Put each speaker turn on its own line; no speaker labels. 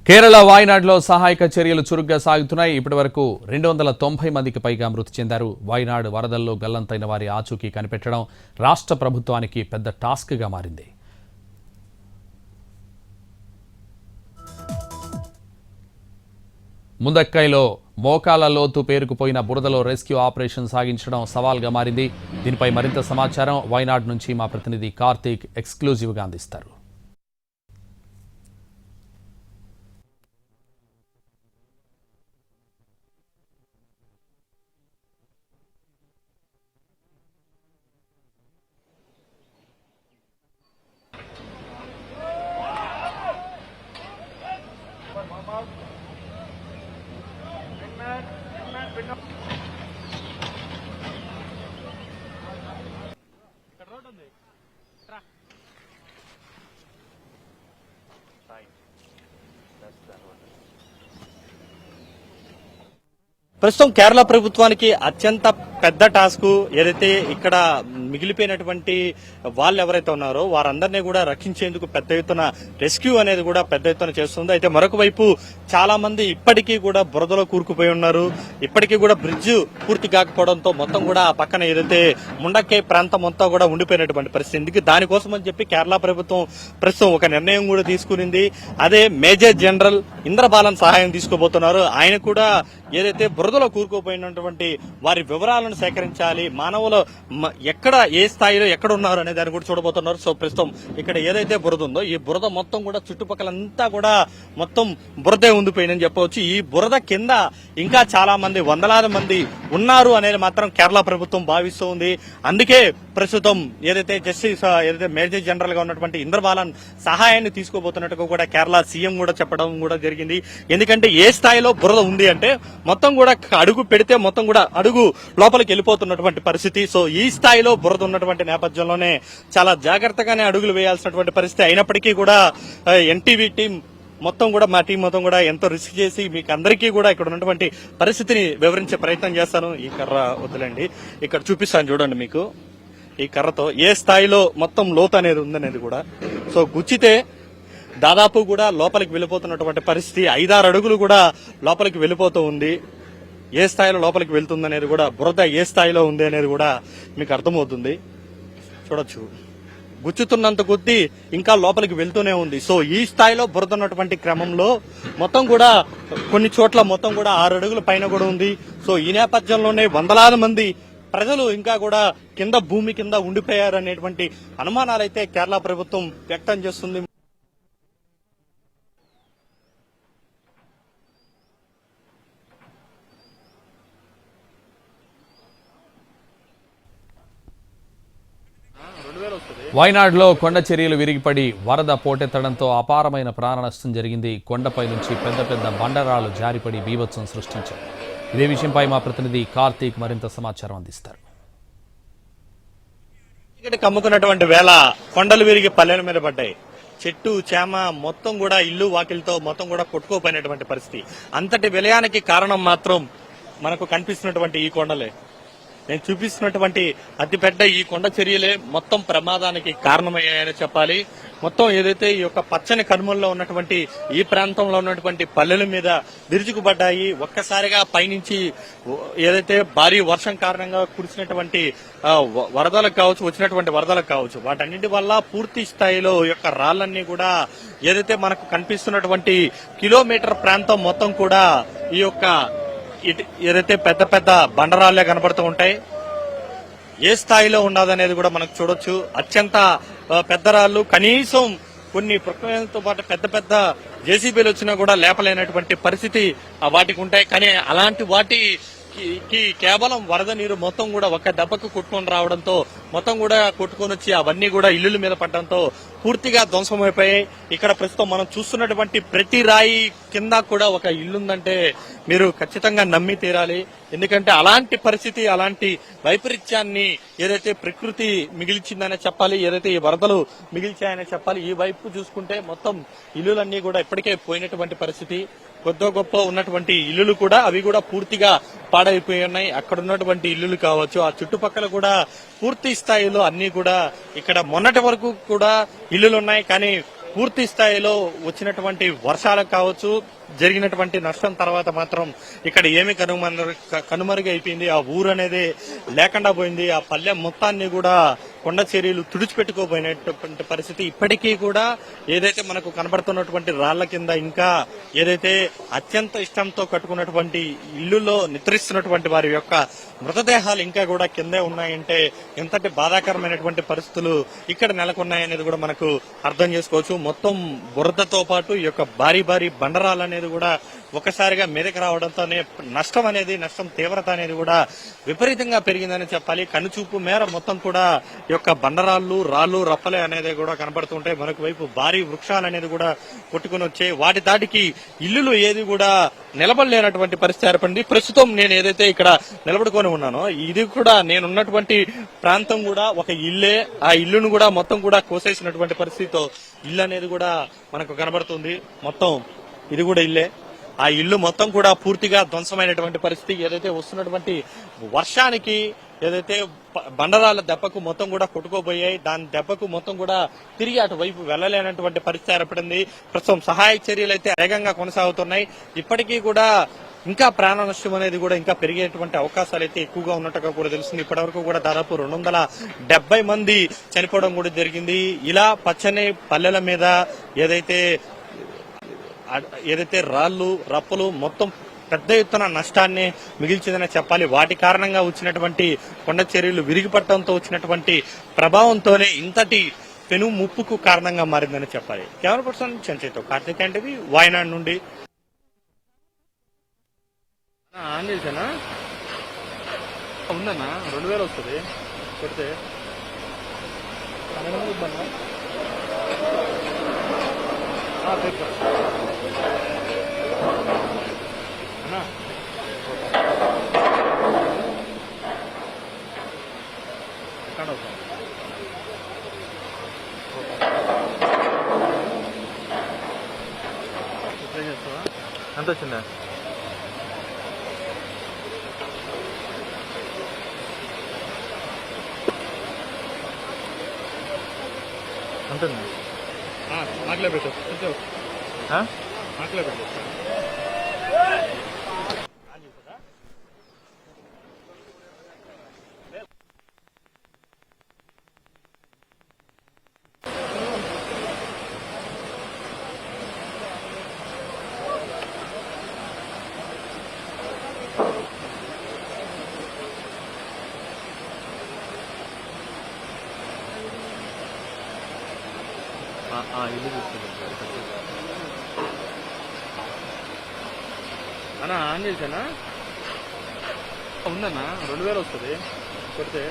కేరళ వాయనాడ్లో సహాయక చర్యలు చురుగ్గా సాగుతున్నాయి. ఇప్పటివరకు 290 మందికి పైగా మృతి చెందారు. వాయనాడ్ వరదల్లో గల్లంతైన వారి ఆచూకీ కనిపెట్టడం రాష్ట్ర ప్రభుత్వానికి పెద్ద టాస్క్గా మారింది. ముందక్కైలో మోకాల లోతు పేరుకుపోయిన బురదలో రెస్క్యూ ఆపరేషన్ సాగించడం సవాల్గా మారింది. దీనిపై మరింత సమాచారం వాయనాడ్ నుంచి మా ప్రతినిధి కార్తీక్ ఎక్స్క్లూజివ్గా అందిస్తారు.
ప్రస్తుతం కేరళ ప్రభుత్వానికి అత్యంత పెద్ద టాస్క్ ఏదైతే ఇక్కడ మిగిలిపోయినటువంటి వాళ్ళు ఎవరైతే ఉన్నారో వారందరినీ కూడా రక్షించేందుకు పెద్ద ఎత్తున రెస్క్యూ అనేది కూడా పెద్ద ఎత్తున చేస్తుంది. అయితే మరొక వైపు చాలా మంది ఇప్పటికీ కూడా బురదలో కూరుకుపోయి ఉన్నారు. ఇప్పటికీ కూడా బ్రిడ్జ్ పూర్తి కాకపోవడంతో మొత్తం కూడా ఆ పక్కన ఏదైతే ముండక్కై ప్రాంతం మొత్తం కూడా ఉండిపోయినటువంటి పరిస్థితి. దానికోసం అని చెప్పి కేరళ ప్రభుత్వం ప్రస్తుతం ఒక నిర్ణయం కూడా తీసుకునింది. అదే మేజర్ జనరల్ ఇంద్రబాలన్ సహాయం తీసుకోబోతున్నారు. ఆయన కూడా ఏదైతే బురదలో కూరుకుపోయినటువంటి వారి వివరాలను సేకరించాలి, మానవులు ఎక్కడ ఏ స్థాయిలో ఎక్కడ ఉన్నారు అనే దాన్ని కూడా చూడబోతున్నారు. సో ప్రస్తుతం ఇక్కడ ఏదైతే బురద ఉందో ఈ బురద మొత్తం కూడా చుట్టుపక్కలంతా కూడా మొత్తం బురదే ఉండిపోయిందని చెప్పవచ్చు. ఈ బురద కింద ఇంకా చాలా మంది వందలాది మంది ఉన్నారు అనేది మాత్రం కేరళ ప్రభుత్వం భావిస్తూ ఉంది. అందుకే ప్రస్తుతం ఏదైతే మేజర్ జనరల్ గా ఉన్నటువంటి ఇంద్రబాలన్ సహాయాన్ని తీసుకోబోతున్నట్టుగా కూడా కేరళ సీఎం కూడా చెప్పడం కూడా జరిగింది. ఎందుకంటే ఏ స్థాయిలో బురద ఉంది అంటే మొత్తం కూడా అడుగు పెడితే మొత్తం కూడా అడుగు లోపలికి వెళ్ళిపోతున్నటువంటి పరిస్థితి. సో ఈ స్థాయిలో బురద ఉన్నటువంటి నేపథ్యంలోనే చాలా జాగ్రత్తగానే అడుగులు వేయాల్సినటువంటి పరిస్థితి. అయినప్పటికీ కూడా ఎన్టీవీ టీం మొత్తం కూడా మా టీం మొత్తం కూడా ఎంతో రిస్క్ చేసి మీకు అందరికీ కూడా ఇక్కడ ఉన్నటువంటి పరిస్థితిని వివరించే ప్రయత్నం చేస్తాను. ఈ కర్ర వద్దులండి, ఇక్కడ చూపిస్తాను చూడండి మీకు. ఈ కర్రతో ఏ స్థాయిలో మొత్తం లోతు అనేది ఉందనేది కూడా సో గుచ్చితే దాదాపు కూడా లోపలికి వెళ్ళిపోతున్నటువంటి పరిస్థితి. 5-6 అడుగులు కూడా లోపలికి వెళ్ళిపోతూ ఉంది. ఏ స్థాయిలో లోపలికి వెళ్తుందనేది కూడా బురద ఏ స్థాయిలో ఉంది అనేది కూడా మీకు అర్థమవుతుంది. చూడొచ్చు, గుచ్చుతున్నంత కొద్దీ ఇంకా లోపలికి వెళ్తూనే ఉంది. సో ఈ స్థాయిలో బురద ఉన్నటువంటి క్రమంలో మొత్తం కూడా కొన్ని చోట్ల మొత్తం కూడా 6 అడుగుల పైన కూడా ఉంది. సో ఈ నేపథ్యంలోనే వందలాది మంది ప్రజలు ఇంకా కూడా కింద భూమి కింద ఉండిపోయారనేటువంటి అనుమానాలైతే కేరళ ప్రభుత్వం వ్యక్తం చేస్తుంది.
వాయనాడ్లో కొండ చర్యలు విరిగిపడి వరద పోటెత్తడంతో అపారమైన ప్రాణ నష్టం జరిగింది. కొండపై నుంచి పెద్ద పెద్ద బండరాలు జారిపడి బీభత్సం సృష్టించారు. ఇదే విషయంపై మా ప్రతినిధి కార్తీక్ మరింత సమాచారం అందిస్తారు.
కమ్ముకున్నటువంటి వేళ కొండలు విరిగి పల్లెల మీద పడ్డాయి. చెట్టు చేమ మొత్తం కూడా ఇల్లు వాకిలతో మొత్తం కూడా కొట్టుకోపోయినటువంటి పరిస్థితి. అంతటి విలయానికి కారణం మాత్రం మనకు కనిపిస్తున్నటువంటి ఈ కొండలే. నేను చూపిస్తున్నటువంటి అతిపెద్ద ఈ కొండ చర్యలే మొత్తం ప్రమాదానికి కారణమయ్యాయని చెప్పాలి. మొత్తం ఏదైతే ఈ యొక్క పచ్చని కనుమల్లో ఉన్నటువంటి ఈ ప్రాంతంలో ఉన్నటువంటి పల్లెల మీద విరుచుకుపడ్డాయి. ఒక్కసారిగా పైనుంచి ఏదైతే భారీ వర్షం కారణంగా కురిసినటువంటి వరదలకు కావచ్చు, వచ్చినటువంటి వరదలకు కావచ్చు, వాటన్నిటి వల్ల పూర్తి స్థాయిలో ఈ యొక్క రాళ్లన్నీ కూడా ఏదైతే మనకు కనిపిస్తున్నటువంటి కిలోమీటర్ ప్రాంతం మొత్తం కూడా ఈ యొక్క ఏదైతే పెద్ద పెద్ద బండరాళ్లే కనబడుతూ ఉంటాయి. ఏ స్థాయిలో ఉన్నదనేది కూడా మనకు చూడొచ్చు. అత్యంత పెద్ద రాళ్లు, కనీసం కొన్ని ప్రకృతితో పాటు పెద్ద పెద్ద జేసీబీలు వచ్చినా కూడా లేపలేనటువంటి పరిస్థితి వాటికి ఉంటాయి. కానీ అలాంటి వాటికి కేవలం వరద నీరు మొత్తం కూడా ఒక దెబ్బకు కొట్టుకొని రావడంతో మొత్తం కూడా కొట్టుకొని వచ్చి అవన్నీ కూడా ఇల్లుల మీద పడడంతో పూర్తిగా ధ్వంసమైపోయాయి. ఇక్కడ ప్రస్తుతం మనం చూస్తున్నటువంటి ప్రతి రాయి కింద కూడా ఒక ఇల్లుందంటే మీరు ఖచ్చితంగా నమ్మి తీరాలి. ఎందుకంటే అలాంటి పరిస్థితి, అలాంటి వైపరీత్యాన్ని ఏదైతే ప్రకృతి మిగిల్చిందనే చెప్పాలి, ఏదైతే ఈ వరదలు మిగిల్చాయనే చెప్పాలి. ఈ వైపు చూసుకుంటే మొత్తం ఇల్లులన్నీ కూడా ఇప్పటికే పోయినటువంటి పరిస్థితి. కొద్ది గొప్ప ఉన్నటువంటి ఇల్లులు కూడా అవి కూడా పూర్తిగా పాడైపోయి ఉన్నాయి. అక్కడ ఉన్నటువంటి ఇల్లులు కావచ్చు, ఆ చుట్టుపక్కల కూడా పూర్తి స్థాయిలో అన్ని కూడా ఇక్కడ మొన్నటి వరకు కూడా ఇల్లులు ఉన్నాయి. కానీ పూర్తి స్థాయిలో వచ్చినటువంటి వర్షాలకు కావచ్చు, జరిగినటువంటి నష్టం తర్వాత మాత్రం ఇక్కడ ఏమి కనుమరుగైపోయింది. ఆ ఊరు అనేది లేకుండా పోయింది. ఆ పల్లె మొత్తాన్ని కూడా కొండ చర్యలు తుడిచిపెట్టుకోపోయినటువంటి పరిస్థితి. ఇప్పటికీ కూడా ఏదైతే మనకు కనబడుతున్నటువంటి రాళ్ల కింద ఇంకా ఏదైతే అత్యంత ఇష్టంతో కట్టుకున్నటువంటి ఇల్లులో నిద్రిస్తున్నటువంటి వారి యొక్క మృతదేహాలు ఇంకా కూడా కిందే ఉన్నాయంటే ఎంతటి బాధాకరమైనటువంటి పరిస్థితులు ఇక్కడ నెలకొన్నాయనేది కూడా మనకు అర్థం చేసుకోవచ్చు. మొత్తం బురదతో పాటు ఈ యొక్క భారీ భారీ బండరాలు అనేది కూడా ఒకసారిగా మీదకి రావడంతోనే నష్టం తీవ్రత అనేది కూడా విపరీతంగా పెరిగిందని చెప్పాలి. కనుచూపు మేర మొత్తం కూడా ఈ యొక్క బండరాళ్ళు, రాళ్ళు, రప్పలే అనేది కూడా కనబడుతుంటాయి. మరొక వైపు భారీ వృక్షాలు అనేది కూడా కొట్టుకుని వచ్చాయి. వాటి దాటికి ఇల్లులు ఏది కూడా నిలబడలేనటువంటి పరిస్థితి ఏర్పడింది. ప్రస్తుతం నేను ఏదైతే ఇక్కడ నిలబడుకొని ఉన్నానో ఇది కూడా నేనున్నటువంటి ప్రాంతం కూడా ఒక ఇల్లే. ఆ ఇల్లును కూడా మొత్తం కూడా కోసేసినటువంటి పరిస్థితితో ఇల్లు అనేది కూడా మనకు కనబడుతుంది. మొత్తం ఇది కూడా ఇల్లే. ఆ ఇల్లు మొత్తం కూడా పూర్తిగా ధ్వంసమైనటువంటి పరిస్థితి. ఏదైతే వస్తున్నటువంటి వర్షానికి ఏదైతే బండరాల దెబ్బకు మొత్తం కూడా కొట్టుకోబోయాయి, దాని దెబ్బకు మొత్తం కూడా తిరిగి అటువైపు వెళ్లలేనటువంటి పరిస్థితి ఏర్పడింది. ప్రస్తుతం సహాయక చర్యలు అయితే వేగంగా కొనసాగుతున్నాయి. ఇప్పటికీ కూడా ఇంకా ప్రాణ నష్టం అనేది కూడా ఇంకా పెరిగేటువంటి అవకాశాలు అయితే ఎక్కువగా ఉన్నట్టుగా కూడా తెలుస్తుంది. ఇప్పటివరకు కూడా దాదాపు 270 మంది చనిపోవడం కూడా జరిగింది. ఇలా పచ్చని పల్లెల మీద ఏదైతే రాళ్లు, రప్పలు మొత్తం పెద్ద ఎత్తున నష్టాన్ని మిగిల్చిందని చెప్పాలి. వాటి కారణంగా వచ్చినటువంటి కొండ చర్యలు విరిగిపట్టడంతో వచ్చినటువంటి ప్రభావంతోనే ఇంతటి పెను ముప్పుకు కారణంగా మారిందని చెప్పాలి. కెమెరా పర్సన్ చంచయ్యతో కార్తీక్ అంటవి, వాయనాడ్ నుండి. ఆన్ చేశానా ఉందన్నా 2000 వస్తుంది కొడితే ఎంత వచ్చిందా? అంటుంది మాటలే పెట్టు, మాటలే పెట్టు. ఇల్లు చూస్తుంది అన్నా, ఆన్ చేశానా ఉందన్నా 2000 వస్తుంది కొడితే